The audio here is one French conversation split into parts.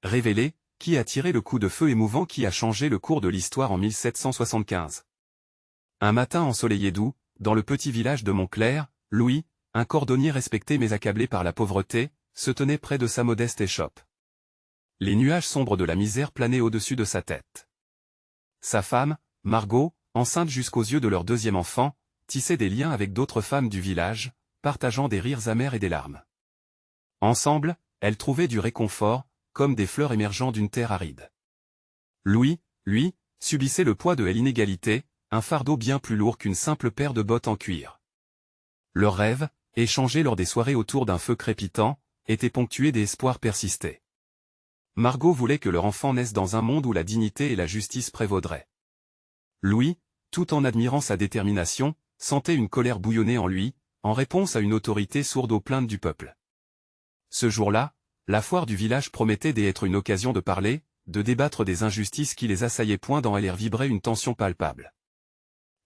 Révélé, qui a tiré le coup de feu émouvant qui a changé le cours de l'histoire en 1775. Un matin ensoleillé d'août, dans le petit village de Montclair, Louis, un cordonnier respecté mais accablé par la pauvreté, se tenait près de sa modeste échoppe. Les nuages sombres de la misère planaient au-dessus de sa tête. Sa femme, Margot, enceinte jusqu'aux yeux de leur deuxième enfant, tissait des liens avec d'autres femmes du village, partageant des rires amers et des larmes. Ensemble, elles trouvaient du réconfort, comme des fleurs émergeant d'une terre aride. Louis, lui, subissait le poids de l'inégalité, un fardeau bien plus lourd qu'une simple paire de bottes en cuir. Leurs rêves, échangés lors des soirées autour d'un feu crépitant, étaient ponctués d'espoirs persistés. Margot voulait que leur enfant naisse dans un monde où la dignité et la justice prévaudraient. Louis, tout en admirant sa détermination, sentait une colère bouillonner en lui, en réponse à une autorité sourde aux plaintes du peuple. Ce jour-là, la foire du village promettait d'être une occasion de parler, de débattre des injustices qui les assaillaient. Dans l'air vibrait une tension palpable.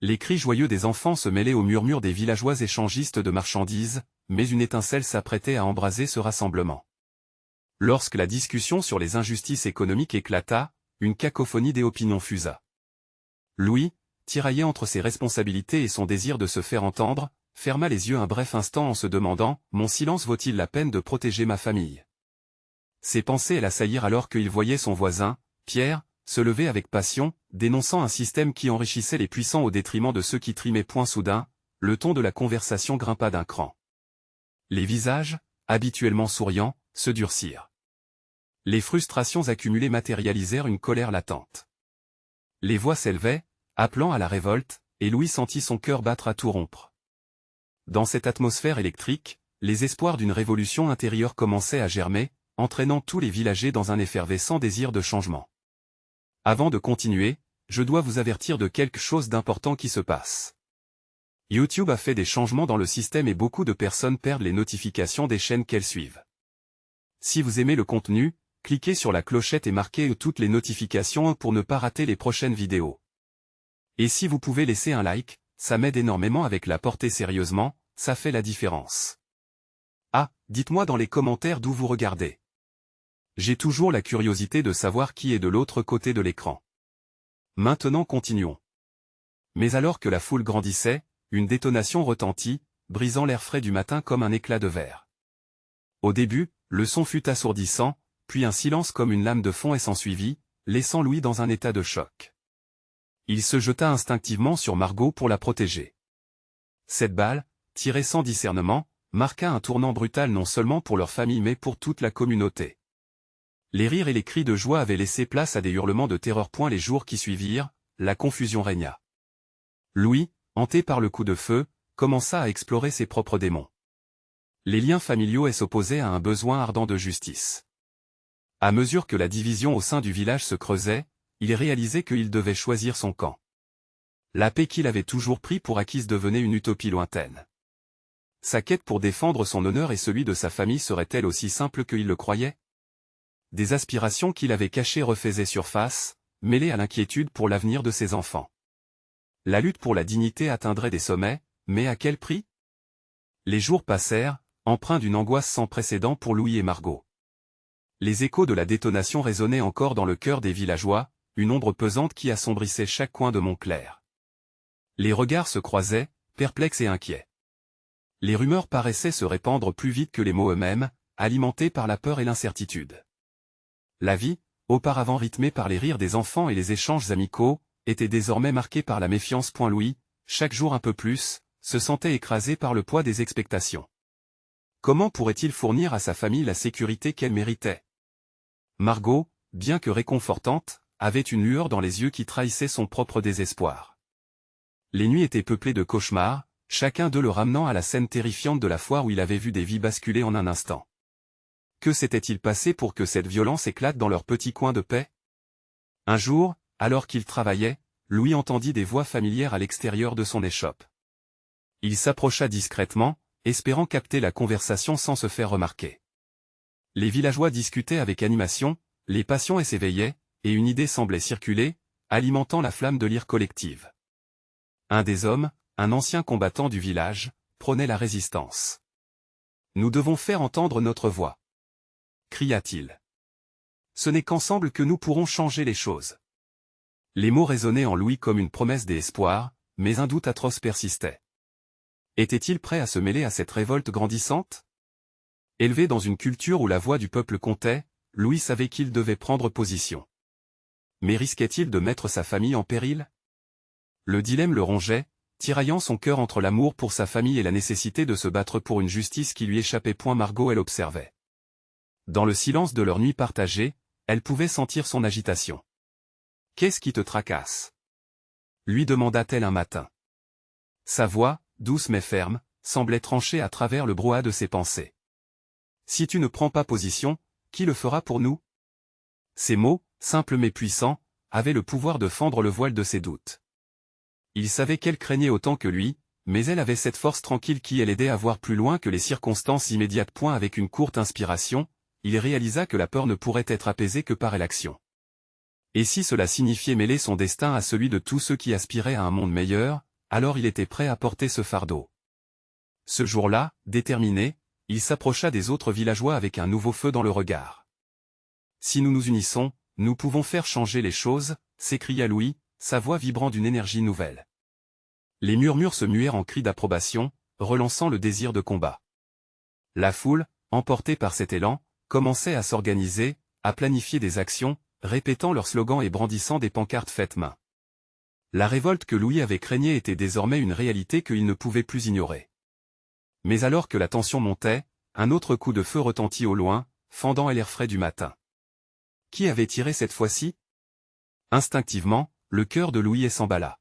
Les cris joyeux des enfants se mêlaient aux murmures des villageois échangistes de marchandises, mais une étincelle s'apprêtait à embraser ce rassemblement. Lorsque la discussion sur les injustices économiques éclata, une cacophonie des opinions fusa. Louis, tiraillé entre ses responsabilités et son désir de se faire entendre, ferma les yeux un bref instant en se demandant « Mon silence vaut-il la peine de protéger ma famille ?» Ses pensées l'assaillirent alors qu'il voyait son voisin, Pierre, se lever avec passion, dénonçant un système qui enrichissait les puissants au détriment de ceux qui trimaient. Soudain, le ton de la conversation grimpa d'un cran. Les visages, habituellement souriants, se durcirent. Les frustrations accumulées matérialisèrent une colère latente. Les voix s'élevaient, appelant à la révolte, et Louis sentit son cœur battre à tout rompre. Dans cette atmosphère électrique, les espoirs d'une révolution intérieure commençaient à germer, entraînant tous les villageois dans un effervescent désir de changement. Avant de continuer, je dois vous avertir de quelque chose d'important qui se passe. YouTube a fait des changements dans le système et beaucoup de personnes perdent les notifications des chaînes qu'elles suivent. Si vous aimez le contenu, cliquez sur la clochette et marquez toutes les notifications pour ne pas rater les prochaines vidéos. Et si vous pouvez laisser un like, ça m'aide énormément avec la portée sérieusement, ça fait la différence. Ah, dites-moi dans les commentaires d'où vous regardez. J'ai toujours la curiosité de savoir qui est de l'autre côté de l'écran. Maintenant continuons. Mais alors que la foule grandissait, une détonation retentit, brisant l'air frais du matin comme un éclat de verre. Au début, le son fut assourdissant, puis un silence comme une lame de fond s'ensuivit, laissant Louis dans un état de choc. Il se jeta instinctivement sur Margot pour la protéger. Cette balle, tirée sans discernement, marqua un tournant brutal non seulement pour leur famille mais pour toute la communauté. Les rires et les cris de joie avaient laissé place à des hurlements de terreur. Les jours qui suivirent, la confusion régna. Louis, hanté par le coup de feu, commença à explorer ses propres démons. Les liens familiaux s'opposaient à un besoin ardent de justice. À mesure que la division au sein du village se creusait, il réalisait qu'il devait choisir son camp. La paix qu'il avait toujours pris pour acquise devenait une utopie lointaine. Sa quête pour défendre son honneur et celui de sa famille serait-elle aussi simple qu'il le croyait? Des aspirations qu'il avait cachées refaisaient surface, mêlées à l'inquiétude pour l'avenir de ses enfants. La lutte pour la dignité atteindrait des sommets, mais à quel prix? Les jours passèrent, empreints d'une angoisse sans précédent pour Louis et Margot. Les échos de la détonation résonnaient encore dans le cœur des villageois, une ombre pesante qui assombrissait chaque coin de Montclair. Les regards se croisaient, perplexes et inquiets. Les rumeurs paraissaient se répandre plus vite que les mots eux-mêmes, alimentés par la peur et l'incertitude. La vie, auparavant rythmée par les rires des enfants et les échanges amicaux, était désormais marquée par la méfiance. Louis, chaque jour un peu plus, se sentait écrasé par le poids des expectations. Comment pourrait-il fournir à sa famille la sécurité qu'elle méritait? Margot, bien que réconfortante, avait une lueur dans les yeux qui trahissait son propre désespoir. Les nuits étaient peuplées de cauchemars, chacun d'eux le ramenant à la scène terrifiante de la foire où il avait vu des vies basculer en un instant. Que s'était-il passé pour que cette violence éclate dans leur petit coin de paix? Un jour, alors qu'il travaillait, Louis entendit des voix familières à l'extérieur de son échoppe. Il s'approcha discrètement, espérant capter la conversation sans se faire remarquer. Les villageois discutaient avec animation, les passions s'éveillaient, et une idée semblait circuler, alimentant la flamme de l'ire collective. Un des hommes, un ancien combattant du village, prônait la résistance. « Nous devons faire entendre notre voix » cria-t-il. Ce n'est qu'ensemble que nous pourrons changer les choses. Les mots résonnaient en Louis comme une promesse et espoir, mais un doute atroce persistait. Était-il prêt à se mêler à cette révolte grandissante? Élevé dans une culture où la voix du peuple comptait, Louis savait qu'il devait prendre position. Mais risquait-il de mettre sa famille en péril? Le dilemme le rongeait, tiraillant son cœur entre l'amour pour sa famille et la nécessité de se battre pour une justice qui lui échappait. Margot elle observait. Dans le silence de leur nuit partagée, elle pouvait sentir son agitation. « Qu'est-ce qui te tracasse ?» lui demanda-t-elle un matin. Sa voix, douce mais ferme, semblait trancher à travers le brouhaha de ses pensées. « Si tu ne prends pas position, qui le fera pour nous ?» Ces mots, simples mais puissants, avaient le pouvoir de fendre le voile de ses doutes. Il savait qu'elle craignait autant que lui, mais elle avait cette force tranquille qui l'aidait à voir plus loin que les circonstances immédiates. Avec une courte inspiration, il réalisa que la peur ne pourrait être apaisée que par l'action. Et si cela signifiait mêler son destin à celui de tous ceux qui aspiraient à un monde meilleur, alors il était prêt à porter ce fardeau. Ce jour-là, déterminé, il s'approcha des autres villageois avec un nouveau feu dans le regard. « Si nous nous unissons, nous pouvons faire changer les choses, » s'écria Louis, sa voix vibrant d'une énergie nouvelle. Les murmures se muèrent en cris d'approbation, relançant le désir de combat. La foule, emportée par cet élan, commençait à s'organiser, à planifier des actions, répétant leurs slogans et brandissant des pancartes faites main. La révolte que Louis avait craignée était désormais une réalité qu'il ne pouvait plus ignorer. Mais alors que la tension montait, un autre coup de feu retentit au loin, fendant l'air frais du matin. Qui avait tiré cette fois-ci? Instinctivement, le cœur de Louis s'emballa.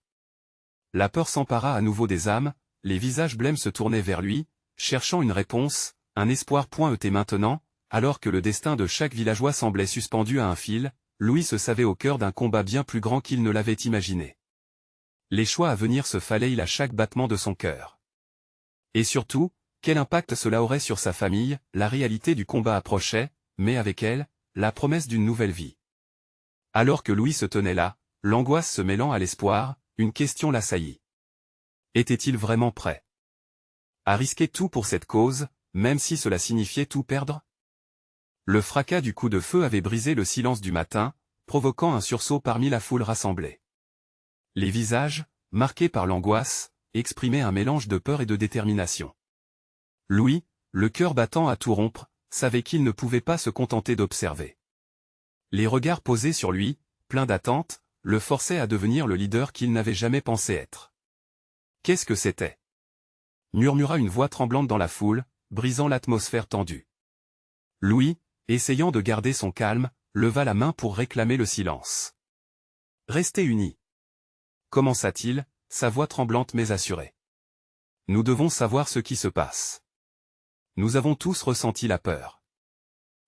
La peur s'empara à nouveau des âmes, les visages blêmes se tournaient vers lui, cherchant une réponse, un espoir. Et maintenant, alors que le destin de chaque villageois semblait suspendu à un fil, Louis se savait au cœur d'un combat bien plus grand qu'il ne l'avait imaginé. Les choix à venir se falaient à chaque battement de son cœur. Et surtout, quel impact cela aurait sur sa famille? La réalité du combat approchait, mais avec elle, la promesse d'une nouvelle vie. Alors que Louis se tenait là, l'angoisse se mêlant à l'espoir, une question l'assaillit. Était-il vraiment prêt à risquer tout pour cette cause, même si cela signifiait tout perdre? Le fracas du coup de feu avait brisé le silence du matin, provoquant un sursaut parmi la foule rassemblée. Les visages, marqués par l'angoisse, exprimaient un mélange de peur et de détermination. Louis, le cœur battant à tout rompre, savait qu'il ne pouvait pas se contenter d'observer. Les regards posés sur lui, pleins d'attente, le forçaient à devenir le leader qu'il n'avait jamais pensé être. Qu'est-ce que c'était? Murmura une voix tremblante dans la foule, brisant l'atmosphère tendue. Louis, essayant de garder son calme, leva la main pour réclamer le silence. « Restez unis. » commença-t-il, sa voix tremblante mais assurée. « Nous devons savoir ce qui se passe. Nous avons tous ressenti la peur.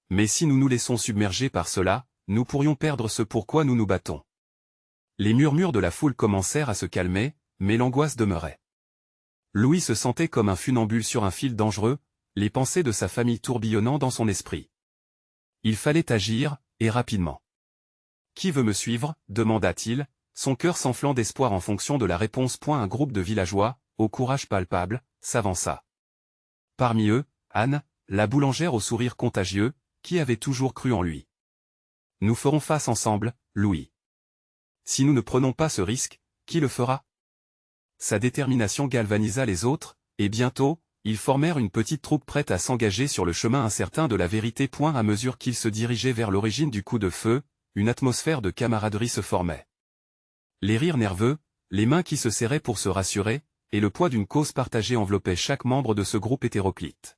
Mais si nous nous laissons submerger par cela, nous pourrions perdre ce pourquoi nous nous battons. » Les murmures de la foule commencèrent à se calmer, mais l'angoisse demeurait. Louis se sentait comme un funambule sur un fil dangereux, les pensées de sa famille tourbillonnant dans son esprit. Il fallait agir, et rapidement. « Qui veut me suivre ?» demanda-t-il, son cœur s'enflant d'espoir en fonction de la réponse. Un groupe de villageois, au courage palpable, s'avança. Parmi eux, Anne, la boulangère au sourire contagieux, qui avait toujours cru en lui. « Nous ferons face ensemble, Louis. Si nous ne prenons pas ce risque, qui le fera ?» Sa détermination galvanisa les autres, et bientôt, ils formèrent une petite troupe prête à s'engager sur le chemin incertain de la vérité. À mesure qu'ils se dirigeaient vers l'origine du coup de feu, une atmosphère de camaraderie se formait. Les rires nerveux, les mains qui se serraient pour se rassurer, et le poids d'une cause partagée enveloppaient chaque membre de ce groupe hétéroclite.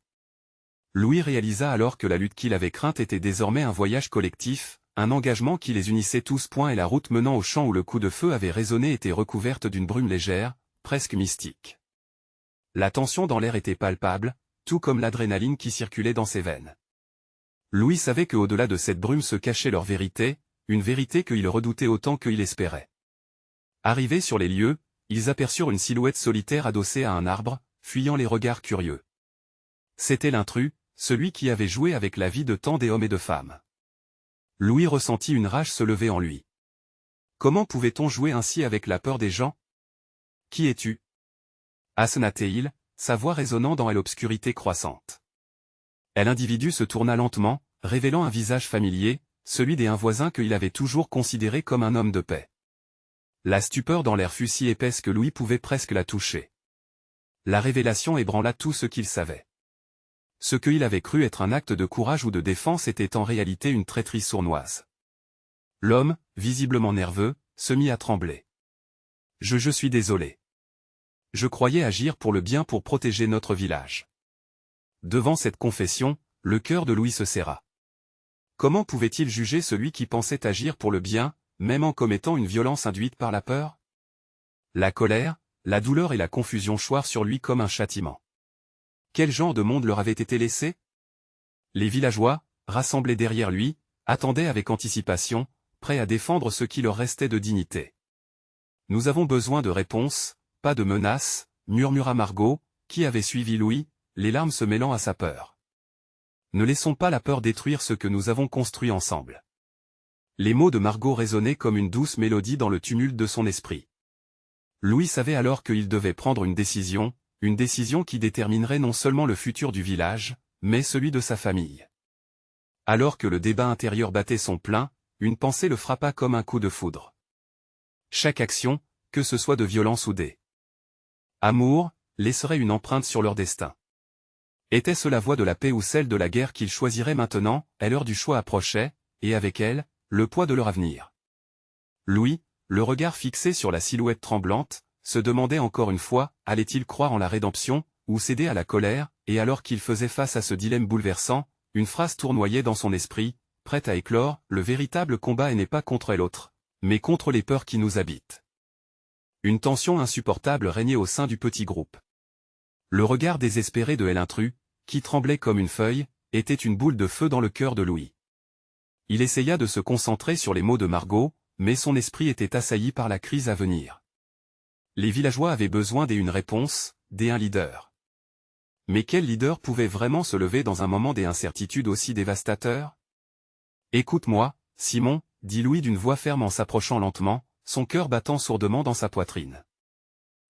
Louis réalisa alors que la lutte qu'il avait crainte était désormais un voyage collectif, un engagement qui les unissait tous. Et la route menant au champ où le coup de feu avait résonné était recouverte d'une brume légère, presque mystique. La tension dans l'air était palpable, tout comme l'adrénaline qui circulait dans ses veines. Louis savait qu'au-delà de cette brume se cachait leur vérité, une vérité qu'il redoutait autant qu'il espérait. Arrivés sur les lieux, ils aperçurent une silhouette solitaire adossée à un arbre, fuyant les regards curieux. C'était l'intrus, celui qui avait joué avec la vie de tant d'hommes et de femmes. Louis ressentit une rage se lever en lui. Comment pouvait-on jouer ainsi avec la peur des gens? Qui es-tu? Assenat-il, sa voix résonnant dans l'obscurité croissante. L'individu se tourna lentement, révélant un visage familier, celui des un voisin qu'il avait toujours considéré comme un homme de paix. La stupeur dans l'air fut si épaisse que Louis pouvait presque la toucher. La révélation ébranla tout ce qu'il savait. Ce qu'il avait cru être un acte de courage ou de défense était en réalité une traîtrise sournoise. L'homme, visiblement nerveux, se mit à trembler. Je suis désolé. Je croyais agir pour le bien pour protéger notre village. Devant cette confession, le cœur de Louis se serra. Comment pouvait-il juger celui qui pensait agir pour le bien, même en commettant une violence induite par la peur? La colère, la douleur et la confusion choirent sur lui comme un châtiment. Quel genre de monde leur avait été laissé? Les villageois, rassemblés derrière lui, attendaient avec anticipation, prêts à défendre ce qui leur restait de dignité. Nous avons besoin de réponses, pas de menaces, murmura Margot, qui avait suivi Louis, les larmes se mêlant à sa peur. Ne laissons pas la peur détruire ce que nous avons construit ensemble. Les mots de Margot résonnaient comme une douce mélodie dans le tumulte de son esprit. Louis savait alors qu'il devait prendre une décision qui déterminerait non seulement le futur du village, mais celui de sa famille. Alors que le débat intérieur battait son plein, une pensée le frappa comme un coup de foudre. Chaque action, que ce soit de violence ou d'amour, laisserait une empreinte sur leur destin. Était-ce la voie de la paix ou celle de la guerre qu'ils choisiraient maintenant? L'heure du choix approchait, et avec elle, le poids de leur avenir. Louis, le regard fixé sur la silhouette tremblante, se demandait encore une fois, allait-il croire en la rédemption, ou céder à la colère, et alors qu'il faisait face à ce dilemme bouleversant, une phrase tournoyait dans son esprit, prête à éclore, le véritable combat n'est pas contre l'autre, mais contre les peurs qui nous habitent. Une tension insupportable régnait au sein du petit groupe. Le regard désespéré de l'intrus, qui tremblait comme une feuille, était une boule de feu dans le cœur de Louis. Il essaya de se concentrer sur les mots de Margot, mais son esprit était assailli par la crise à venir. Les villageois avaient besoin d'une réponse, d'un leader. Mais quel leader pouvait vraiment se lever dans un moment d'incertitude aussi dévastateur? Écoute-moi, Simon, dit Louis d'une voix ferme en s'approchant lentement, son cœur battant sourdement dans sa poitrine.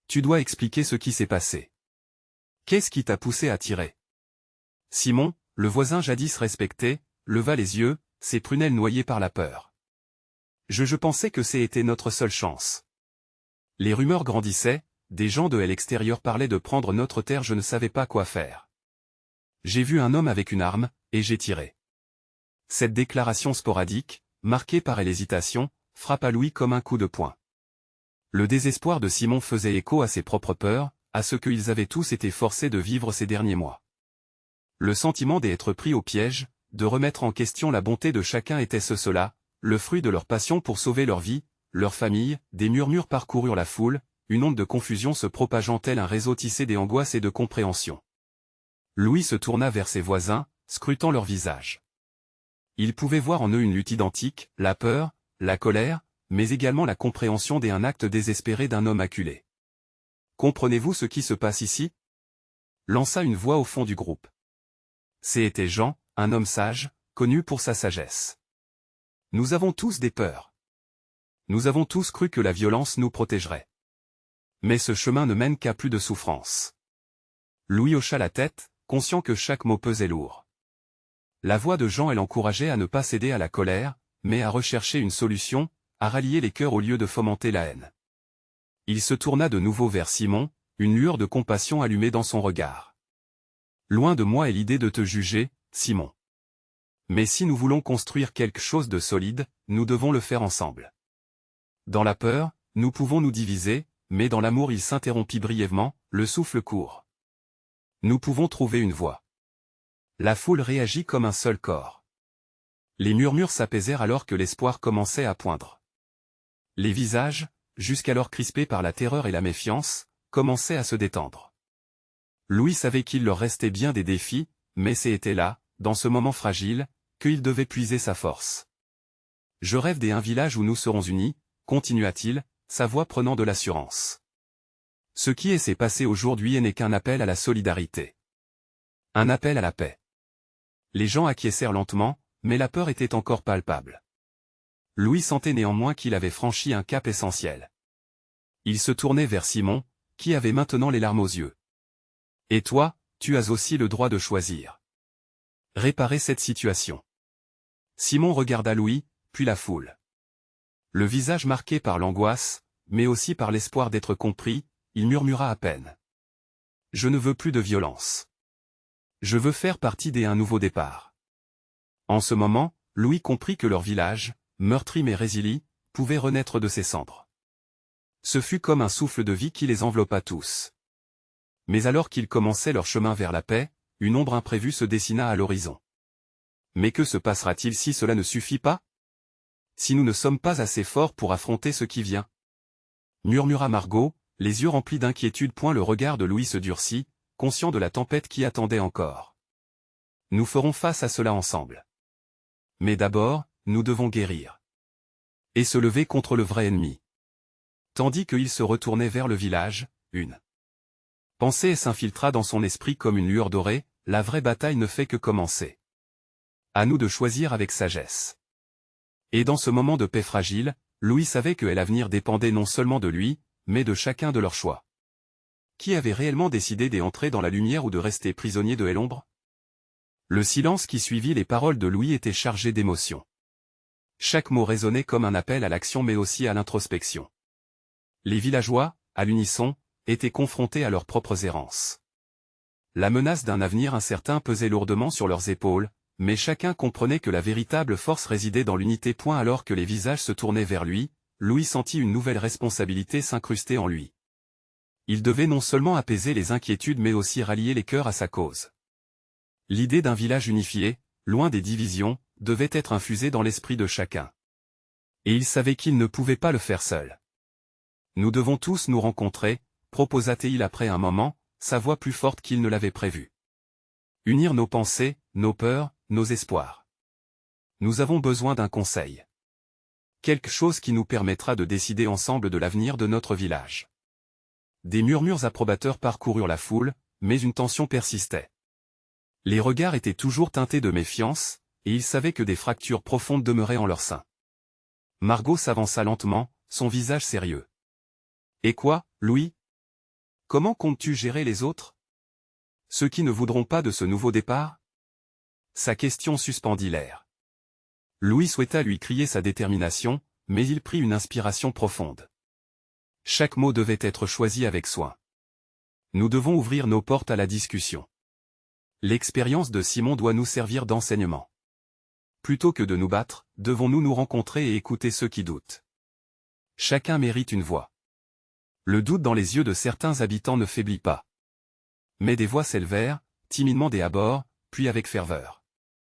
Tu dois expliquer ce qui s'est passé. Qu'est-ce qui t'a poussé à tirer? Simon, le voisin jadis respecté, leva les yeux, ses prunelles noyées par la peur. Je pensais que c'était notre seule chance. Les rumeurs grandissaient, des gens de l'extérieur parlaient de prendre notre terre, je ne savais pas quoi faire. J'ai vu un homme avec une arme, et j'ai tiré. Cette déclaration sporadique, marquée par l'hésitation, frappa Louis comme un coup de poing. Le désespoir de Simon faisait écho à ses propres peurs, à ce qu'ils avaient tous été forcés de vivre ces derniers mois. Le sentiment d'être pris au piège, de remettre en question la bonté de chacun était cela, le fruit de leur passion pour sauver leur vie, leur famille, des murmures parcoururent la foule, une onde de confusion se propageant tel un réseau tissé d'angoisse et de compréhension. Louis se tourna vers ses voisins, scrutant leurs visages. Il pouvait voir en eux une lutte identique, la peur, la colère, mais également la compréhension d'un acte désespéré d'un homme acculé. Comprenez-vous ce qui se passe ici? Lança une voix au fond du groupe. C'était Jean, un homme sage, connu pour sa sagesse. Nous avons tous des peurs. Nous avons tous cru que la violence nous protégerait. Mais ce chemin ne mène qu'à plus de souffrance. Louis hocha la tête, conscient que chaque mot pesait lourd. La voix de Jean l'encourageait à ne pas céder à la colère, mais à rechercher une solution, à rallier les cœurs au lieu de fomenter la haine. Il se tourna de nouveau vers Simon, une lueur de compassion allumée dans son regard. Loin de moi est l'idée de te juger, Simon. Mais si nous voulons construire quelque chose de solide, nous devons le faire ensemble. Dans la peur, nous pouvons nous diviser, mais dans l'amour il s'interrompit brièvement, le souffle court. Nous pouvons trouver une voie. La foule réagit comme un seul corps. Les murmures s'apaisèrent alors que l'espoir commençait à poindre. Les visages, jusqu'alors crispés par la terreur et la méfiance, commençaient à se détendre. Louis savait qu'il leur restait bien des défis, mais c'était là, dans ce moment fragile, qu'il devait puiser sa force. Je rêve d'un village où nous serons unis, continua-t-il, sa voix prenant de l'assurance. Ce qui s'est passé aujourd'hui n'est qu'un appel à la solidarité. Un appel à la paix. Les gens acquiescèrent lentement, mais la peur était encore palpable. Louis sentait néanmoins qu'il avait franchi un cap essentiel. Il se tournait vers Simon, qui avait maintenant les larmes aux yeux. Et toi, tu as aussi le droit de choisir. Réparer cette situation. Simon regarda Louis, puis la foule. Le visage marqué par l'angoisse, mais aussi par l'espoir d'être compris, il murmura à peine. « Je ne veux plus de violence. Je veux faire partie d'un nouveau départ. » En ce moment, Louis comprit que leur village, meurtri mais résilient, pouvait renaître de ses cendres. Ce fut comme un souffle de vie qui les enveloppa tous. Mais alors qu'ils commençaient leur chemin vers la paix, une ombre imprévue se dessina à l'horizon. Mais que se passera-t-il si cela ne suffit pas? Si nous ne sommes pas assez forts pour affronter ce qui vient? Murmura Margot, les yeux remplis d'inquiétude. Le regard de Louis se durcit, conscient de la tempête qui attendait encore. Nous ferons face à cela ensemble. Mais d'abord, nous devons guérir. Et se lever contre le vrai ennemi. Tandis qu'il se retournait vers le village, une pensée s'infiltra dans son esprit comme une lueur dorée, la vraie bataille ne fait que commencer. À nous de choisir avec sagesse. Et dans ce moment de paix fragile, Louis savait que l'avenir dépendait non seulement de lui, mais de chacun de leurs choix. Qui avait réellement décidé d'entrer dans la lumière ou de rester prisonnier de l'ombre? Le silence qui suivit les paroles de Louis était chargé d'émotion. Chaque mot résonnait comme un appel à l'action mais aussi à l'introspection. Les villageois, à l'unisson, étaient confrontés à leurs propres errances. La menace d'un avenir incertain pesait lourdement sur leurs épaules, mais chacun comprenait que la véritable force résidait dans l'unité. Alors que les visages se tournaient vers lui, Louis sentit une nouvelle responsabilité s'incruster en lui. Il devait non seulement apaiser les inquiétudes mais aussi rallier les cœurs à sa cause. L'idée d'un village unifié, loin des divisions, devait être infusée dans l'esprit de chacun. Et il savait qu'il ne pouvait pas le faire seul. Nous devons tous nous rencontrer, proposa-t-il après un moment, sa voix plus forte qu'il ne l'avait prévu. Unir nos pensées, nos peurs, nos espoirs. Nous avons besoin d'un conseil. Quelque chose qui nous permettra de décider ensemble de l'avenir de notre village. Des murmures approbateurs parcoururent la foule, mais une tension persistait. Les regards étaient toujours teintés de méfiance, et ils savaient que des fractures profondes demeuraient en leur sein. Margot s'avança lentement, son visage sérieux. « Et quoi, Louis? Comment comptes-tu gérer les autres? Ceux qui ne voudront pas de ce nouveau départ ?» Sa question suspendit l'air. Louis souhaita lui crier sa détermination, mais il prit une inspiration profonde. Chaque mot devait être choisi avec soin. Nous devons ouvrir nos portes à la discussion. L'expérience de Simon doit nous servir d'enseignement. Plutôt que de nous battre, devons-nous nous rencontrer et écouter ceux qui doutent. Chacun mérite une voix. Le doute dans les yeux de certains habitants ne faiblit pas. Mais des voix s'élevèrent, timidement des abords, puis avec ferveur.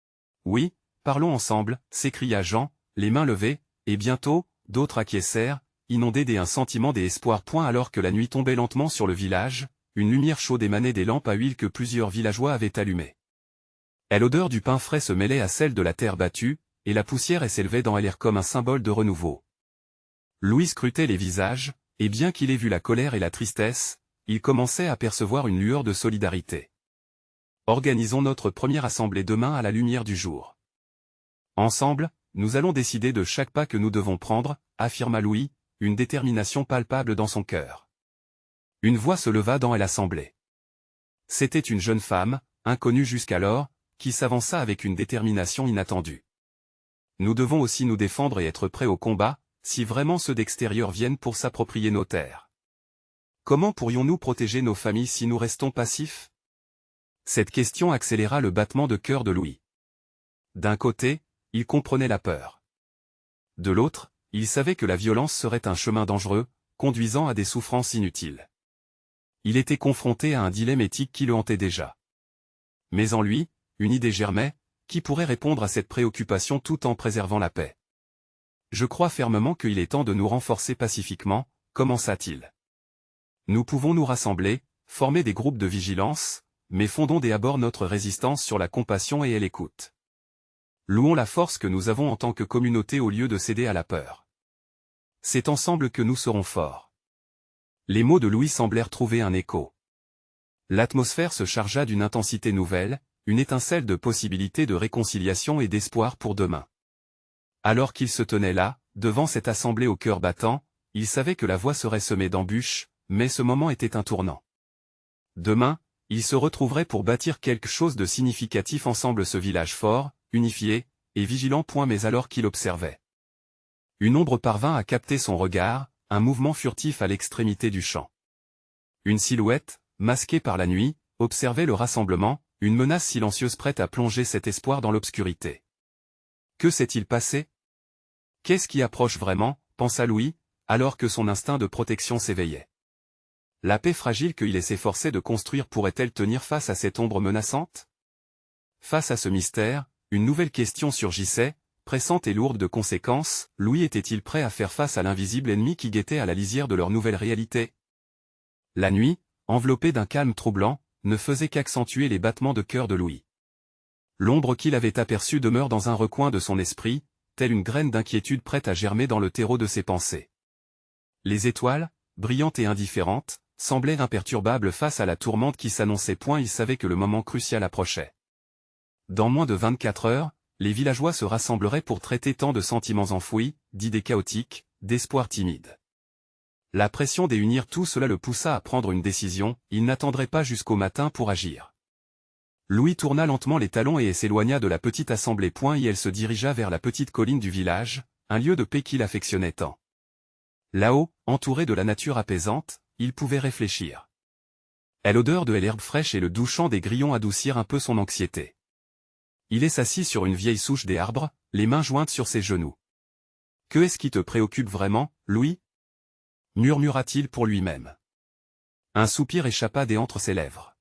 « Oui, parlons ensemble » s'écria Jean, les mains levées, et bientôt, d'autres acquiescèrent, inondés d'un sentiment d'espoir. Alors que la nuit tombait lentement sur le village, une lumière chaude émanait des lampes à huile que plusieurs villageois avaient allumées. L'odeur du pain frais se mêlait à celle de la terre battue, et la poussière s'élevait dans l'air comme un symbole de renouveau. Louis scrutait les visages, et bien qu'il ait vu la colère et la tristesse, il commençait à percevoir une lueur de solidarité. « Organisons notre première assemblée demain à la lumière du jour. Ensemble, nous allons décider de chaque pas que nous devons prendre, » affirma Louis, une détermination palpable dans son cœur. Une voix se leva dans l'assemblée. C'était une jeune femme, inconnue jusqu'alors, qui s'avança avec une détermination inattendue. « Nous devons aussi nous défendre et être prêts au combat, si vraiment ceux d'extérieur viennent pour s'approprier nos terres. Comment pourrions-nous protéger nos familles si nous restons passifs? » Cette question accéléra le battement de cœur de Louis. D'un côté, il comprenait la peur. De l'autre, il savait que la violence serait un chemin dangereux, conduisant à des souffrances inutiles. Il était confronté à un dilemme éthique qui le hantait déjà. Mais en lui, une idée germait, qui pourrait répondre à cette préoccupation tout en préservant la paix. « Je crois fermement qu'il est temps de nous renforcer pacifiquement », commença-t-il. Nous pouvons nous rassembler, former des groupes de vigilance, mais fondons d'abord notre résistance sur la compassion et l'écoute. Louons la force que nous avons en tant que communauté au lieu de céder à la peur. C'est ensemble que nous serons forts. Les mots de Louis semblèrent trouver un écho. L'atmosphère se chargea d'une intensité nouvelle, une étincelle de possibilités de réconciliation et d'espoir pour demain. Alors qu'il se tenait là, devant cette assemblée au cœur battant, il savait que la voie serait semée d'embûches, mais ce moment était un tournant. Demain, ils se retrouveraient pour bâtir quelque chose de significatif ensemble, ce village fort, unifié, et vigilant. Mais alors qu'il observait, une ombre parvint à capter son regard, un mouvement furtif à l'extrémité du champ. Une silhouette, masquée par la nuit, observait le rassemblement, une menace silencieuse prête à plonger cet espoir dans l'obscurité. Que s'est-il passé? Qu'est-ce qui approche vraiment, pensa Louis, alors que son instinct de protection s'éveillait. La paix fragile qu'il s'efforçait de construire pourrait-elle tenir face à cette ombre menaçante? Face à ce mystère, une nouvelle question surgissait, pressante et lourde de conséquences. Louis était-il prêt à faire face à l'invisible ennemi qui guettait à la lisière de leur nouvelle réalité? La nuit, enveloppée d'un calme troublant, ne faisait qu'accentuer les battements de cœur de Louis. L'ombre qu'il avait aperçue demeure dans un recoin de son esprit, telle une graine d'inquiétude prête à germer dans le terreau de ses pensées. Les étoiles, brillantes et indifférentes, semblaient imperturbables face à la tourmente qui s'annonçait. Il savait que le moment crucial approchait. Dans moins de 24 heures, les villageois se rassembleraient pour traiter tant de sentiments enfouis, d'idées chaotiques, d'espoirs timides. La pression d'unir tout cela le poussa à prendre une décision. Il n'attendrait pas jusqu'au matin pour agir. Louis tourna lentement les talons et s'éloigna de la petite assemblée. Et elle se dirigea vers la petite colline du village, un lieu de paix qu'il affectionnait tant. Là-haut, entouré de la nature apaisante, il pouvait réfléchir. L'odeur de l'herbe fraîche et le doux chant des grillons adoucirent un peu son anxiété. Il s'assit sur une vieille souche des arbres, les mains jointes sur ses genoux. « Que est-ce qui te préoccupe vraiment, Louis » murmura-t-il pour lui-même. Un soupir échappa d'entre ses lèvres.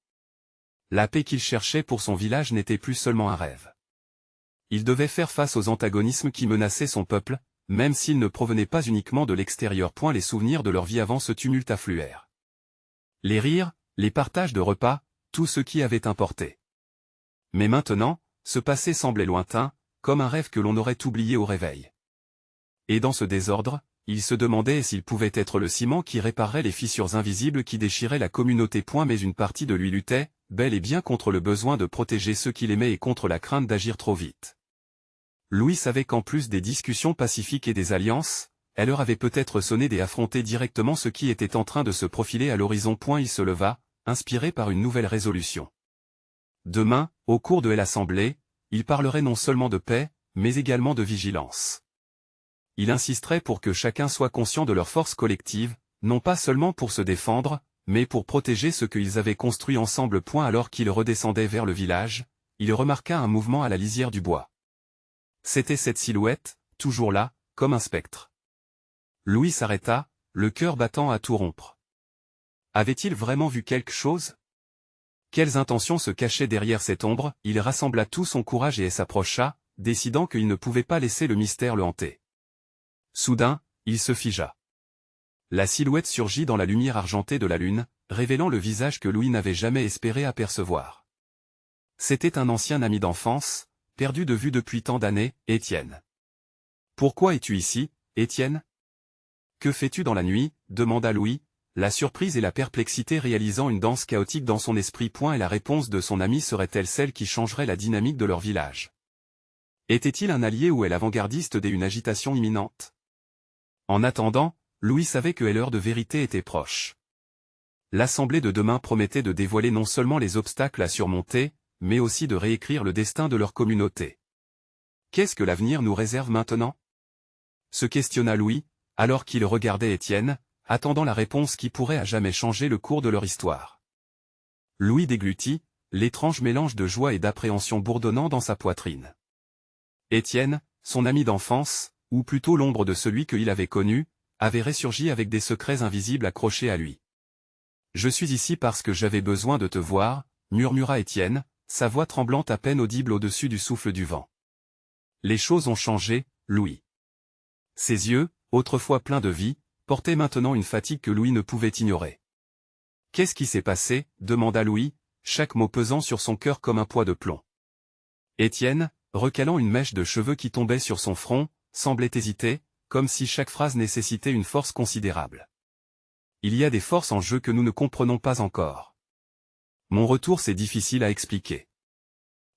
La paix qu'il cherchait pour son village n'était plus seulement un rêve. Il devait faire face aux antagonismes qui menaçaient son peuple, même s'ils ne provenaient pas uniquement de l'extérieur. Les souvenirs de leur vie avant ce tumulte affluèrent. Les rires, les partages de repas, tout ce qui avait importé. Mais maintenant, ce passé semblait lointain, comme un rêve que l'on aurait oublié au réveil. Et dans ce désordre, il se demandait s'il pouvait être le ciment qui réparerait les fissures invisibles qui déchiraient la communauté. Mais une partie de lui luttait, bel et bien contre le besoin de protéger ceux qu'il aimait et contre la crainte d'agir trop vite. Louis savait qu'en plus des discussions pacifiques et des alliances, elle leur avait peut-être sonné d'affronter directement ce qui était en train de se profiler à l'horizon. Il se leva, inspiré par une nouvelle résolution. Demain, au cours de l'assemblée, il parlerait non seulement de paix, mais également de vigilance. Il insisterait pour que chacun soit conscient de leur force collective, non pas seulement pour se défendre, mais pour protéger ce qu'ils avaient construit ensemble. Alors qu'il redescendait vers le village, il remarqua un mouvement à la lisière du bois. C'était cette silhouette, toujours là, comme un spectre. Louis s'arrêta, le cœur battant à tout rompre. Avait-il vraiment vu quelque chose? Quelles intentions se cachaient derrière cette ombre? Il rassembla tout son courage et s'approcha, décidant qu'il ne pouvait pas laisser le mystère le hanter. Soudain, il se figea. La silhouette surgit dans la lumière argentée de la lune, révélant le visage que Louis n'avait jamais espéré apercevoir. C'était un ancien ami d'enfance, perdu de vue depuis tant d'années, Étienne. « Pourquoi es-tu ici, Étienne ? Que fais-tu dans la nuit » demanda Louis, la surprise et la perplexité réalisant une danse chaotique dans son esprit. Et la réponse de son ami serait-elle celle qui changerait la dynamique de leur village? Était-il un allié ou l'avant-gardiste d'une agitation imminente? En attendant, Louis savait que l'heure de vérité était proche. L'assemblée de demain promettait de dévoiler non seulement les obstacles à surmonter, mais aussi de réécrire le destin de leur communauté. Qu'est-ce que l'avenir nous réserve maintenant? Se questionna Louis, alors qu'il regardait Étienne, attendant la réponse qui pourrait à jamais changer le cours de leur histoire. Louis déglutit, l'étrange mélange de joie et d'appréhension bourdonnant dans sa poitrine. Étienne, son ami d'enfance, ou plutôt l'ombre de celui qu'il avait connu, avait ressurgi avec des secrets invisibles accrochés à lui. « Je suis ici parce que j'avais besoin de te voir », murmura Étienne, sa voix tremblante à peine audible au-dessus du souffle du vent. Les choses ont changé, Louis. Ses yeux, autrefois pleins de vie, portaient maintenant une fatigue que Louis ne pouvait ignorer. « Qu'est-ce qui s'est passé » demanda Louis, chaque mot pesant sur son cœur comme un poids de plomb. Étienne, recalant une mèche de cheveux qui tombait sur son front, semblait hésiter, comme si chaque phrase nécessitait une force considérable. « Il y a des forces en jeu que nous ne comprenons pas encore. Mon retour c'est difficile à expliquer.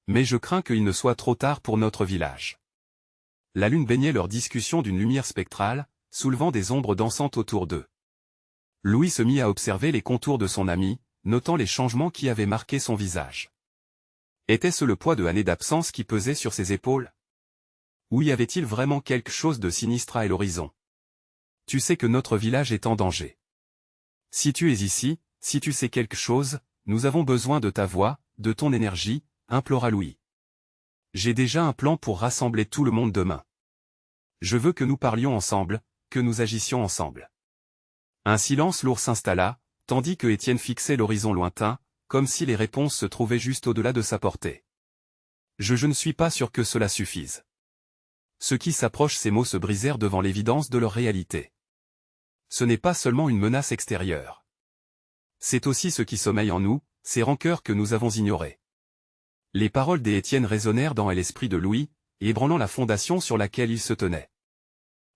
Mais je crains qu'il ne soit trop tard pour notre village. » La lune baignait leur discussion d'une lumière spectrale, soulevant des ombres dansantes autour d'eux. Louis se mit à observer les contours de son ami, notant les changements qui avaient marqué son visage. Était-ce le poids de années d'absence qui pesait sur ses épaules? Ou y avait-il vraiment quelque chose de sinistre à l'horizon? Tu sais que notre village est en danger. Si tu es ici, si tu sais quelque chose, nous avons besoin de ta voix, de ton énergie, implora Louis. J'ai déjà un plan pour rassembler tout le monde demain. Je veux que nous parlions ensemble, que nous agissions ensemble. Un silence lourd s'installa, tandis que Étienne fixait l'horizon lointain, comme si les réponses se trouvaient juste au-delà de sa portée. Je ne suis pas sûr que cela suffise. Ceux qui s'approchent, ces mots se brisèrent devant l'évidence de leur réalité. Ce n'est pas seulement une menace extérieure. C'est aussi ce qui sommeille en nous, ces rancœurs que nous avons ignorées. Les paroles d'Étienne résonnèrent dans l'esprit de Louis, ébranlant la fondation sur laquelle il se tenait.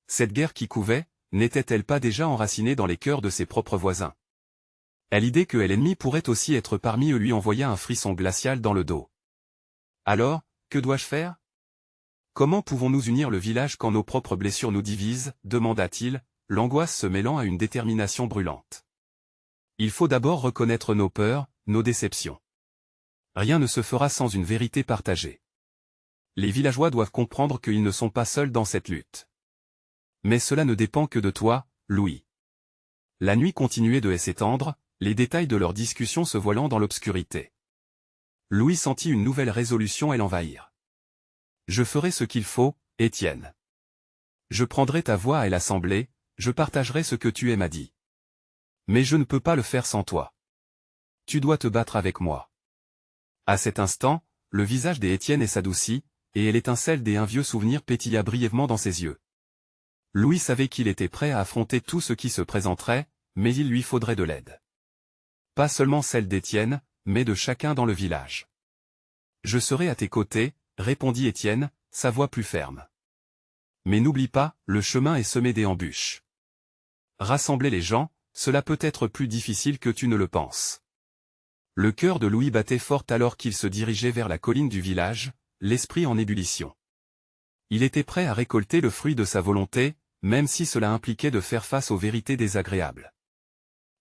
Cette guerre qui couvait, n'était-elle pas déjà enracinée dans les cœurs de ses propres voisins? À l'idée que l'ennemi pourrait aussi être parmi eux lui envoya un frisson glacial dans le dos. Alors, que dois-je faire? Comment pouvons-nous unir le village quand nos propres blessures nous divisent, demanda-t-il, l'angoisse se mêlant à une détermination brûlante. Il faut d'abord reconnaître nos peurs, nos déceptions. Rien ne se fera sans une vérité partagée. Les villageois doivent comprendre qu'ils ne sont pas seuls dans cette lutte. Mais cela ne dépend que de toi, Louis. La nuit continuait de s'étendre, les détails de leur discussion se voilant dans l'obscurité. Louis sentit une nouvelle résolution l'envahir. Je ferai ce qu'il faut, Étienne. Je prendrai ta voix à l'assemblée, je partagerai ce que tu m'as dit. Mais je ne peux pas le faire sans toi. Tu dois te battre avec moi. À cet instant, le visage d'Étienne s'adoucit, et l'étincelle d'un vieux souvenir pétilla brièvement dans ses yeux. Louis savait qu'il était prêt à affronter tout ce qui se présenterait, mais il lui faudrait de l'aide. Pas seulement celle d'Étienne, mais de chacun dans le village. Je serai à tes côtés, répondit Étienne, sa voix plus ferme. Mais n'oublie pas, le chemin est semé d'embûches. Rassembler les gens, cela peut être plus difficile que tu ne le penses. Le cœur de Louis battait fort alors qu'il se dirigeait vers la colline du village, l'esprit en ébullition. Il était prêt à récolter le fruit de sa volonté, même si cela impliquait de faire face aux vérités désagréables.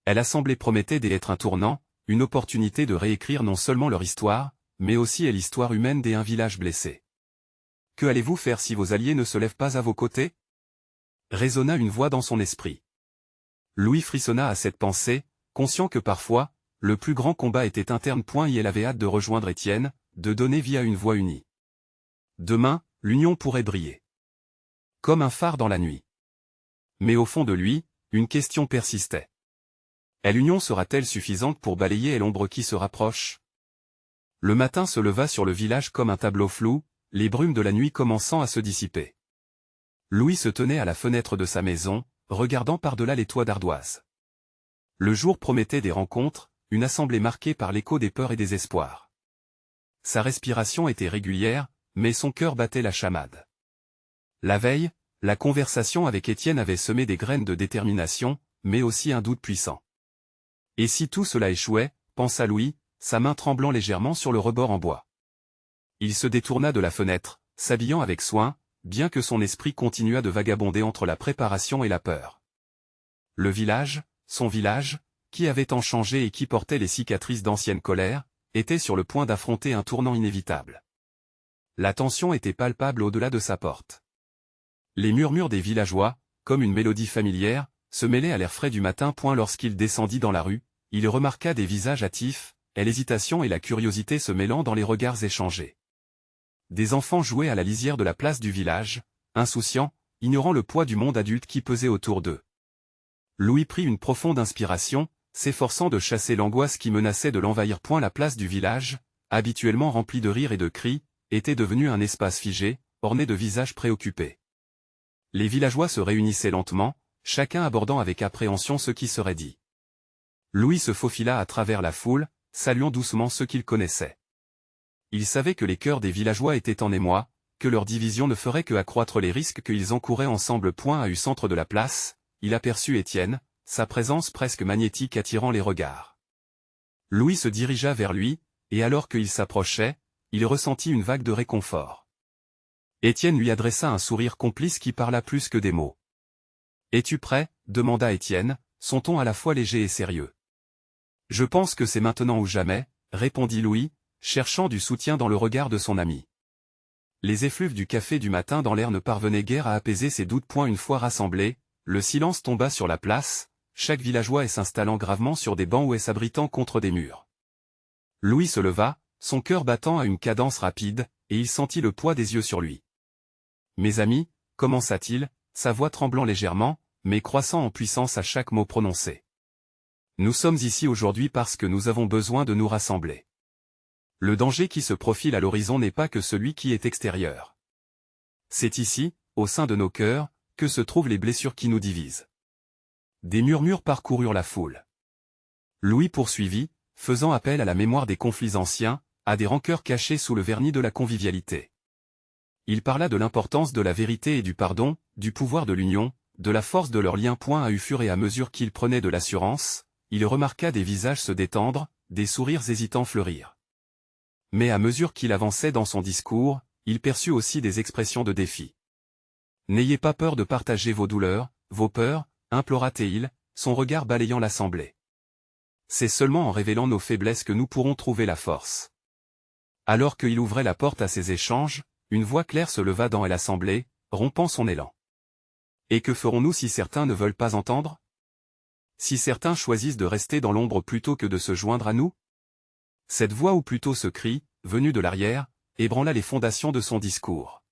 L'assemblée promettait d'être un tournant, une opportunité de réécrire non seulement leur histoire, mais aussi l'histoire humaine d'un village blessé. Que allez-vous faire si vos alliés ne se lèvent pas à vos côtés? Résonna une voix dans son esprit. Louis frissonna à cette pensée, conscient que parfois, le plus grand combat était interne. Il avait hâte de rejoindre Étienne, de donner vie à une voix unie. Demain, l'union pourrait briller. Comme un phare dans la nuit. Mais au fond de lui, une question persistait. L'union sera-t-elle suffisante pour balayer l'ombre qui se rapproche? Le matin se leva sur le village comme un tableau flou, les brumes de la nuit commençant à se dissiper. Louis se tenait à la fenêtre de sa maison, regardant par-delà les toits d'ardoise. Le jour promettait des rencontres, une assemblée marquée par l'écho des peurs et des espoirs. Sa respiration était régulière, mais son cœur battait la chamade. La veille, la conversation avec Étienne avait semé des graines de détermination, mais aussi un doute puissant. Et si tout cela échouait, pensa Louis, sa main tremblant légèrement sur le rebord en bois. Il se détourna de la fenêtre, s'habillant avec soin, bien que son esprit continuât de vagabonder entre la préparation et la peur. Le village, son village, qui avait tant changé et qui portait les cicatrices d'anciennes colères, était sur le point d'affronter un tournant inévitable. La tension était palpable au-delà de sa porte. Les murmures des villageois, comme une mélodie familière, se mêlaient à l'air frais du matin. Lorsqu'il descendit dans la rue, il remarqua des visages hâtifs, l'hésitation et la curiosité se mêlant dans les regards échangés. Des enfants jouaient à la lisière de la place du village, insouciants, ignorant le poids du monde adulte qui pesait autour d'eux. Louis prit une profonde inspiration, s'efforçant de chasser l'angoisse qui menaçait de l'envahir. La place du village, habituellement remplie de rires et de cris, était devenue un espace figé, orné de visages préoccupés. Les villageois se réunissaient lentement, chacun abordant avec appréhension ce qui serait dit. Louis se faufila à travers la foule, saluant doucement ceux qu'il connaissait. Il savait que les cœurs des villageois étaient en émoi, que leur division ne ferait que accroître les risques qu'ils encouraient ensemble. À centre de la place, il aperçut Étienne, sa présence presque magnétique attirant les regards. Louis se dirigea vers lui, et alors qu'il s'approchait, il ressentit une vague de réconfort. Étienne lui adressa un sourire complice qui parla plus que des mots. « Es-tu prêt ?» demanda Étienne, son ton à la fois léger et sérieux. « Je pense que c'est maintenant ou jamais, » répondit Louis, cherchant du soutien dans le regard de son ami. Les effluves du café du matin dans l'air ne parvenaient guère à apaiser ses doutes. Une fois rassemblés, le silence tomba sur la place, chaque villageois s'installant gravement sur des bancs ou s'abritant contre des murs. Louis se leva, son cœur battant à une cadence rapide, et il sentit le poids des yeux sur lui. « Mes amis » commença-t-il, sa voix tremblant légèrement, mais croissant en puissance à chaque mot prononcé. « Nous sommes ici aujourd'hui parce que nous avons besoin de nous rassembler. Le danger qui se profile à l'horizon n'est pas que celui qui est extérieur. C'est ici, au sein de nos cœurs, que se trouvent les blessures qui nous divisent. » Des murmures parcoururent la foule. Louis poursuivit, faisant appel à la mémoire des conflits anciens, à des rancœurs cachées sous le vernis de la convivialité. Il parla de l'importance de la vérité et du pardon, du pouvoir de l'union, de la force de leurs liens. À fur et à mesure qu'il prenait de l'assurance, il remarqua des visages se détendre, des sourires hésitants fleurir. Mais à mesure qu'il avançait dans son discours, il perçut aussi des expressions de défi. « N'ayez pas peur de partager vos douleurs, vos peurs, implora-t-il, son regard balayant l'assemblée. C'est seulement en révélant nos faiblesses que nous pourrons trouver la force. » Alors qu'il ouvrait la porte à ces échanges, une voix claire se leva dans l'assemblée, rompant son élan. « Et que ferons-nous si certains ne veulent pas entendre? Si certains choisissent de rester dans l'ombre plutôt que de se joindre à nous ?» Cette voix, ou plutôt ce cri, venu de l'arrière, ébranla les fondations de son discours.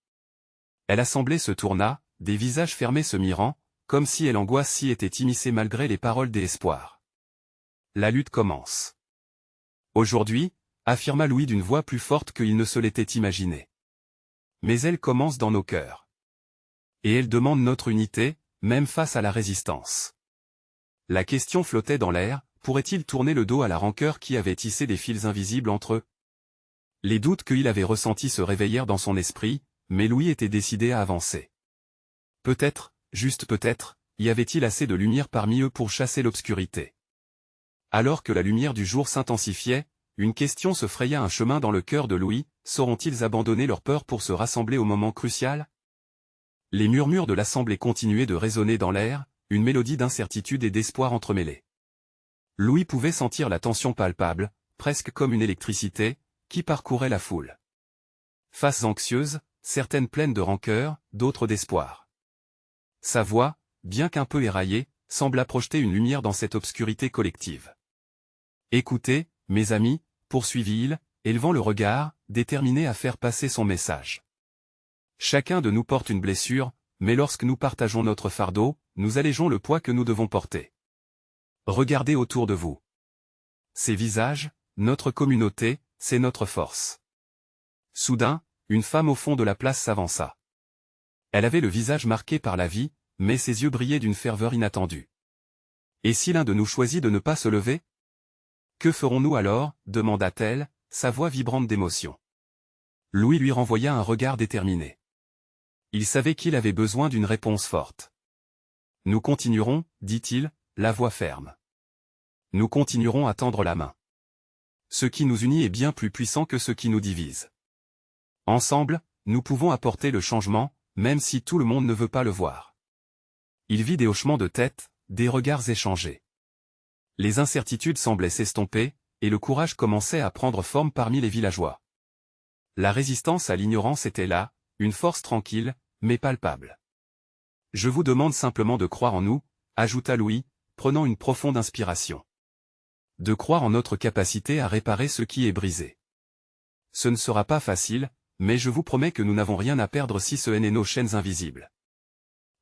L'assemblée se tourna, des visages fermés se mirant, comme si l'angoisse s'y était immiscée malgré les paroles d'espoir. La lutte commence. Aujourd'hui, affirma Louis d'une voix plus forte qu'il ne se l'était imaginé. Mais elle commence dans nos cœurs. Et elle demande notre unité, même face à la résistance. La question flottait dans l'air, pourrait-il tourner le dos à la rancœur qui avait tissé des fils invisibles entre eux? Les doutes qu'il avait ressentis se réveillèrent dans son esprit, mais Louis était décidé à avancer. Peut-être, juste peut-être, y avait-il assez de lumière parmi eux pour chasser l'obscurité. Alors que la lumière du jour s'intensifiait, une question se fraya un chemin dans le cœur de Louis: sauront-ils abandonner leur peur pour se rassembler au moment crucial? Les murmures de l'assemblée continuaient de résonner dans l'air, une mélodie d'incertitude et d'espoir entremêlée. Louis pouvait sentir la tension palpable, presque comme une électricité, qui parcourait la foule. Faces anxieuses, certaines pleines de rancœur, d'autres d'espoir. Sa voix, bien qu'un peu éraillée, sembla projeter une lumière dans cette obscurité collective. « Écoutez, mes amis » poursuivit-il, élevant le regard, déterminé à faire passer son message. « Chacun de nous porte une blessure, mais lorsque nous partageons notre fardeau, nous allégeons le poids que nous devons porter. Regardez autour de vous. Ces visages, notre communauté, c'est notre force. » Soudain, une femme au fond de la place s'avança. Elle avait le visage marqué par la vie, mais ses yeux brillaient d'une ferveur inattendue. « Et si l'un de nous choisit de ne pas se lever? Que ferons-nous alors » demanda-t-elle, sa voix vibrante d'émotion. Louis lui renvoya un regard déterminé. Il savait qu'il avait besoin d'une réponse forte. « Nous continuerons, dit-il, la voix ferme. Nous continuerons à tendre la main. Ce qui nous unit est bien plus puissant que ce qui nous divise. Ensemble, nous pouvons apporter le changement, même si tout le monde ne veut pas le voir. » Il vit des hochements de tête, des regards échangés. Les incertitudes semblaient s'estomper, et le courage commençait à prendre forme parmi les villageois. La résistance à l'ignorance était là, une force tranquille, mais palpable. « Je vous demande simplement de croire en nous » ajouta Louis, prenant une profonde inspiration. « De croire en notre capacité à réparer ce qui est brisé. Ce ne sera pas facile, mais je vous promets que nous n'avons rien à perdre si ce est nos chaînes invisibles. »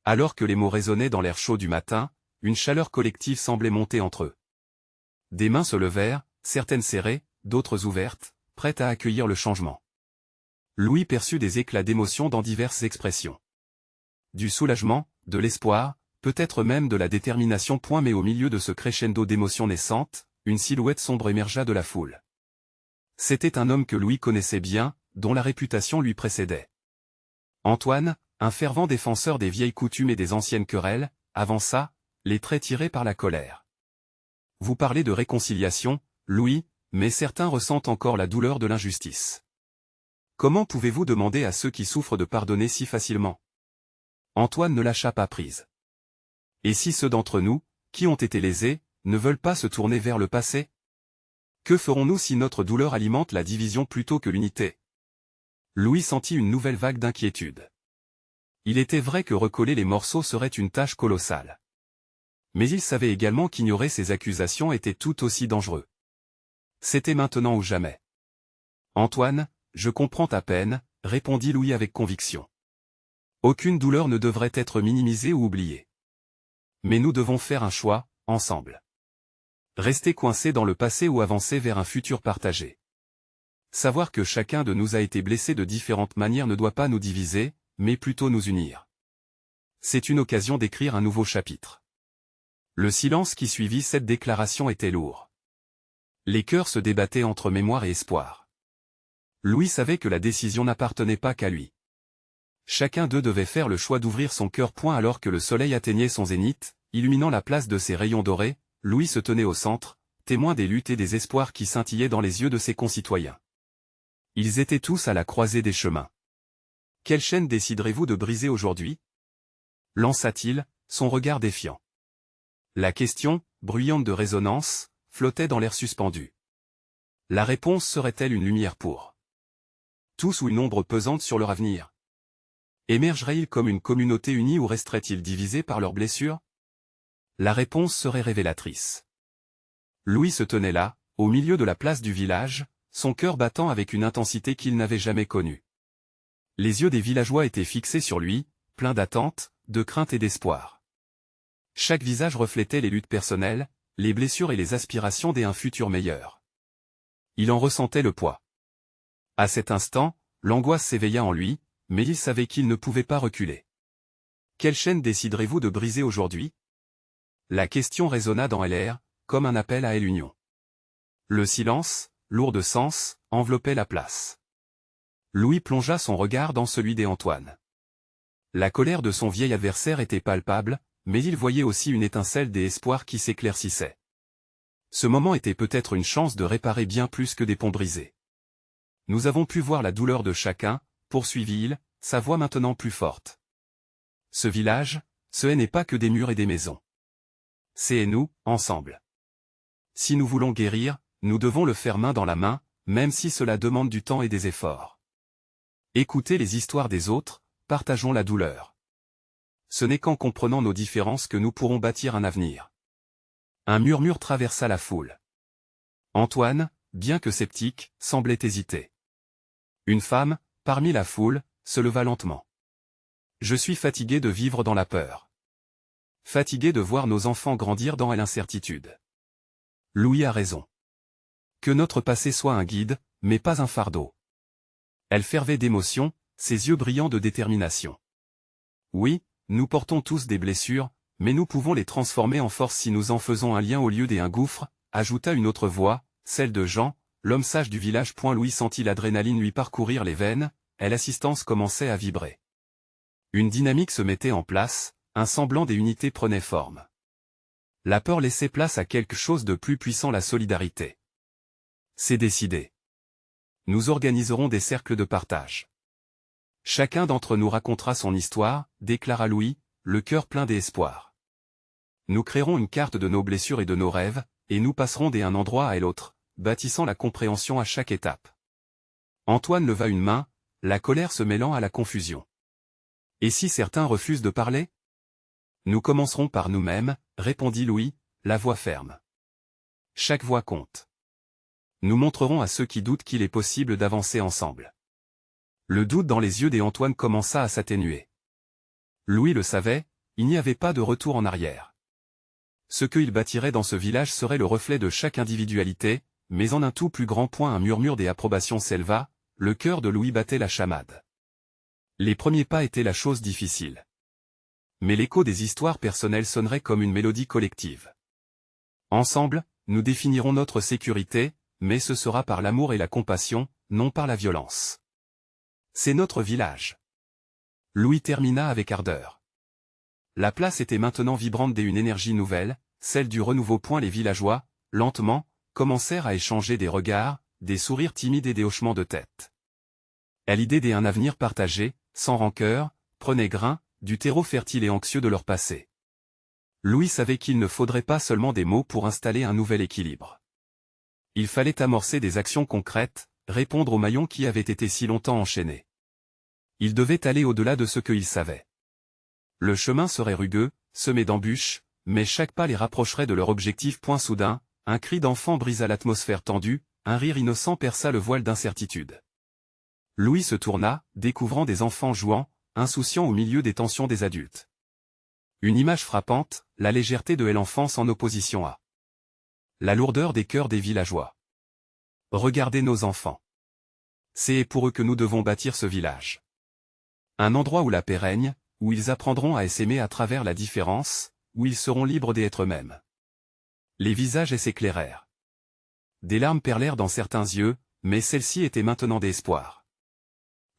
Alors que les mots résonnaient dans l'air chaud du matin, une chaleur collective semblait monter entre eux. Des mains se levèrent, certaines serrées, d'autres ouvertes, prêtes à accueillir le changement. Louis perçut des éclats d'émotion dans diverses expressions. Du soulagement, de l'espoir, peut-être même de la détermination. Mais au milieu de ce crescendo d'émotions naissantes, une silhouette sombre émergea de la foule. C'était un homme que Louis connaissait bien, dont la réputation lui précédait. Antoine, un fervent défenseur des vieilles coutumes et des anciennes querelles, avança, les traits tirés par la colère. « Vous parlez de réconciliation, Louis, mais certains ressentent encore la douleur de l'injustice. Comment pouvez-vous demander à ceux qui souffrent de pardonner si facilement ?» Antoine ne lâcha pas prise. « Et si ceux d'entre nous, qui ont été lésés, ne veulent pas se tourner vers le passé? Que ferons-nous si notre douleur alimente la division plutôt que l'unité? » Louis sentit une nouvelle vague d'inquiétude. Il était vrai que recoller les morceaux serait une tâche colossale. Mais il savait également qu'ignorer ces accusations était tout aussi dangereux. C'était maintenant ou jamais. Antoine, je comprends ta peine, répondit Louis avec conviction. Aucune douleur ne devrait être minimisée ou oubliée. Mais nous devons faire un choix, ensemble. Rester coincé dans le passé ou avancer vers un futur partagé. Savoir que chacun de nous a été blessé de différentes manières ne doit pas nous diviser, mais plutôt nous unir. C'est une occasion d'écrire un nouveau chapitre. Le silence qui suivit cette déclaration était lourd. Les cœurs se débattaient entre mémoire et espoir. Louis savait que la décision n'appartenait pas qu'à lui. Chacun d'eux devait faire le choix d'ouvrir son cœur. Alors que le soleil atteignait son zénith, illuminant la place de ses rayons dorés, Louis se tenait au centre, témoin des luttes et des espoirs qui scintillaient dans les yeux de ses concitoyens. Ils étaient tous à la croisée des chemins. Quelle chaîne déciderez-vous de briser aujourd'hui? Lança-t-il, son regard défiant. La question, bruyante de résonance, flottait dans l'air suspendu. La réponse serait-elle une lumière pour tous ou une ombre pesante sur leur avenir? Émergerait-il comme une communauté unie ou resterait-il divisé par leurs blessures? La réponse serait révélatrice. Louis se tenait là, au milieu de la place du village, son cœur battant avec une intensité qu'il n'avait jamais connue. Les yeux des villageois étaient fixés sur lui, pleins d'attente, de crainte et d'espoir. Chaque visage reflétait les luttes personnelles, les blessures et les aspirations d'un futur meilleur. Il en ressentait le poids. À cet instant, l'angoisse s'éveilla en lui, mais il savait qu'il ne pouvait pas reculer. Quelle chaîne déciderez-vous de briser aujourd'hui? La question résonna dans l'air, comme un appel à l'union. Le silence, lourd de sens, enveloppait la place. Louis plongea son regard dans celui d'Antoine. La colère de son vieil adversaire était palpable, mais il voyait aussi une étincelle d'espoir qui s'éclaircissait. Ce moment était peut-être une chance de réparer bien plus que des ponts brisés. Nous avons pu voir la douleur de chacun, poursuivit-il, sa voix maintenant plus forte. Ce village, ce n'est pas que des murs et des maisons. C'est nous, ensemble. Si nous voulons guérir, nous devons le faire main dans la main, même si cela demande du temps et des efforts. Écoutez les histoires des autres, partageons la douleur. Ce n'est qu'en comprenant nos différences que nous pourrons bâtir un avenir. Un murmure traversa la foule. Antoine, bien que sceptique, semblait hésiter. Une femme, parmi la foule, se leva lentement. Je suis fatigué de vivre dans la peur. Fatigué de voir nos enfants grandir dans l'incertitude. Louis a raison. Que notre passé soit un guide, mais pas un fardeau. Elle fervait d'émotion, ses yeux brillants de détermination. Oui, nous portons tous des blessures, mais nous pouvons les transformer en force si nous en faisons un lien au lieu d'un gouffre, ajouta une autre voix, celle de Jean, l'homme sage du village. Louis sentit l'adrénaline lui parcourir les veines, et l'assistance commençait à vibrer. Une dynamique se mettait en place, un semblant d'unité prenait forme. La peur laissait place à quelque chose de plus puissant, la solidarité. C'est décidé. Nous organiserons des cercles de partage. Chacun d'entre nous racontera son histoire, déclara Louis, le cœur plein d'espoir. Nous créerons une carte de nos blessures et de nos rêves, et nous passerons d'un endroit à l'autre, bâtissant la compréhension à chaque étape. Antoine leva une main, la colère se mêlant à la confusion. Et si certains refusent de parler? Nous commencerons par nous-mêmes, répondit Louis, la voix ferme. Chaque voix compte. Nous montrerons à ceux qui doutent qu'il est possible d'avancer ensemble. Le doute dans les yeux d'Antoine commença à s'atténuer. Louis le savait, il n'y avait pas de retour en arrière. Ce qu'il bâtirait dans ce village serait le reflet de chaque individualité, mais en un tout plus grand point un murmure d'approbation s'éleva, le cœur de Louis battait la chamade. Les premiers pas étaient la chose difficile. Mais l'écho des histoires personnelles sonnerait comme une mélodie collective. Ensemble, nous définirons notre sécurité, mais ce sera par l'amour et la compassion, non par la violence. C'est notre village. Louis termina avec ardeur. La place était maintenant vibrante d'une énergie nouvelle, celle du renouveau. Les villageois, lentement, commencèrent à échanger des regards, des sourires timides et des hochements de tête. À l'idée d'un avenir partagé, sans rancœur, prenait grain, du terreau fertile et anxieux de leur passé. Louis savait qu'il ne faudrait pas seulement des mots pour installer un nouvel équilibre. Il fallait amorcer des actions concrètes, répondre au maillon qui avait été si longtemps enchaîné. Ils devaient aller au-delà de ce qu'ils savaient. Le chemin serait rugueux, semé d'embûches, mais chaque pas les rapprocherait de leur objectif. Soudain, un cri d'enfant brisa l'atmosphère tendue, un rire innocent perça le voile d'incertitude. Louis se tourna, découvrant des enfants jouant, insouciants au milieu des tensions des adultes. Une image frappante, la légèreté de l'enfance en opposition à la lourdeur des cœurs des villageois. Regardez nos enfants. C'est pour eux que nous devons bâtir ce village. Un endroit où la paix règne, où ils apprendront à s'aimer à travers la différence, où ils seront libres d'être eux-mêmes. Les visages s'éclairèrent. Des larmes perlèrent dans certains yeux, mais celles-ci étaient maintenant d'espoir.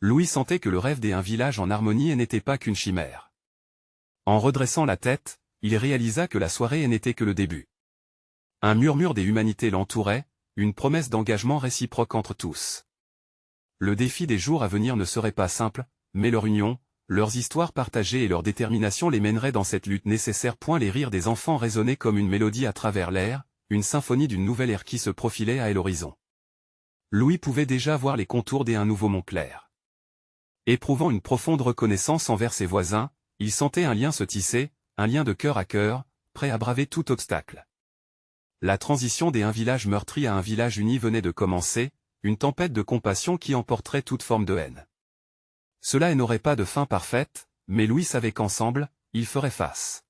Louis sentait que le rêve d'un village en harmonie n'était pas qu'une chimère. En redressant la tête, il réalisa que la soirée n'était que le début. Un murmure des humanités l'entourait, une promesse d'engagement réciproque entre tous. Le défi des jours à venir ne serait pas simple, mais leur union, leurs histoires partagées et leur détermination les mèneraient dans cette lutte nécessaire. Les rires des enfants résonnaient comme une mélodie à travers l'air, une symphonie d'une nouvelle ère qui se profilait à l'horizon. Louis pouvait déjà voir les contours d'un nouveau Montclair. Éprouvant une profonde reconnaissance envers ses voisins, il sentait un lien se tisser, un lien de cœur à cœur, prêt à braver tout obstacle. La transition d'un village meurtri à un village uni venait de commencer, une tempête de compassion qui emporterait toute forme de haine. Cela n'aurait pas de fin parfaite, mais Louis savait qu'ensemble, ils feraient face.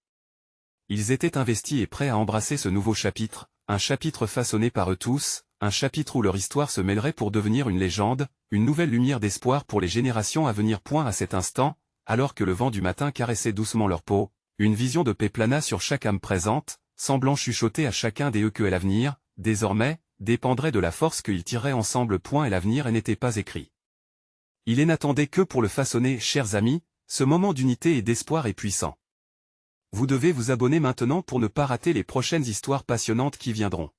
Ils étaient investis et prêts à embrasser ce nouveau chapitre, un chapitre façonné par eux tous, un chapitre où leur histoire se mêlerait pour devenir une légende, une nouvelle lumière d'espoir pour les générations à venir. À cet instant, alors que le vent du matin caressait doucement leur peau, une vision de paix plana sur chaque âme présente, semblant chuchoter à chacun d'eux que l'avenir, désormais, dépendrait de la force qu'ils tireraient ensemble. Et l'avenir n'était pas écrit. Il n'attendait que pour le façonner. Chers amis, ce moment d'unité et d'espoir est puissant. Vous devez vous abonner maintenant pour ne pas rater les prochaines histoires passionnantes qui viendront.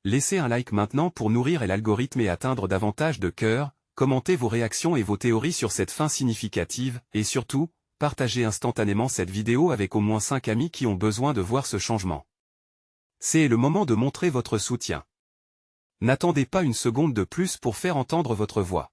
Laissez un like maintenant pour nourrir l'algorithme et atteindre davantage de cœurs, commentez vos réactions et vos théories sur cette fin significative, et surtout, partagez instantanément cette vidéo avec au moins 5 amis qui ont besoin de voir ce changement. C'est le moment de montrer votre soutien. N'attendez pas une seconde de plus pour faire entendre votre voix.